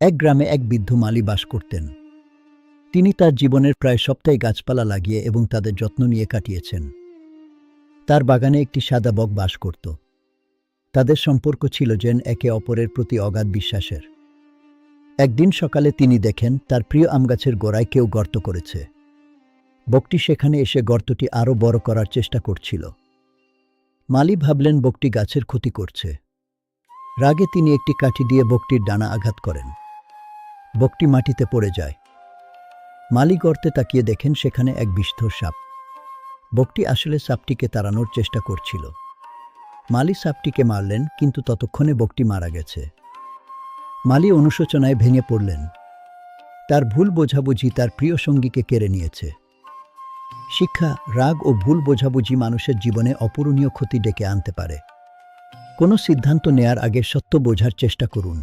এক গ্রামে এক বৃদ্ধ মালী বাস করতেন। তিনি তার জীবনের প্রায় সবটাই গাছপালা লাগিয়ে এবং তাদের যত্ন নিয়ে কাটিয়েছেন। তার বাগানে একটি সাদা বক বাস করত। তাদের সম্পর্ক ছিল যেন একে অপরের প্রতি অগাধ বিশ্বাসের। একদিন সকালে তিনি দেখেন তার প্রিয় আমগাছের গোড়ায় কেউ গর্ত করেছে। বকটি সেখানে এসে গর্তটি আরও বড় করার চেষ্টা করছিল। মালী ভাবলেন বকটি গাছের ক্ষতি করছে। রাগে তিনি একটি কাঠি দিয়ে বকটির ডানা আঘাত করেন। বকটি মাটিতে পড়ে যায়। মালী গর্তে তাকিয়ে দেখেন সেখানে এক বিষধর সাপ। বকটি আসলে সাপটিকে তাড়ানোর চেষ্টা করছিল। মালী সাপটিকে মারলেন, কিন্তু ততক্ষণে বকটি মারা গেছে। মালী অনুশোচনায় ভেঙে পড়লেন। তার ভুল বোঝাবুঝি তার প্রিয় সঙ্গীকে কেড়ে নিয়েছে। শিক্ষা: রাগ ও ভুল বোঝাবুঝি মানুষের জীবনে অপূরণীয় ক্ষতি ডেকে আনতে পারে। কোনো সিদ্ধান্ত নেয়ার আগে সত্য বোঝার চেষ্টা করুন।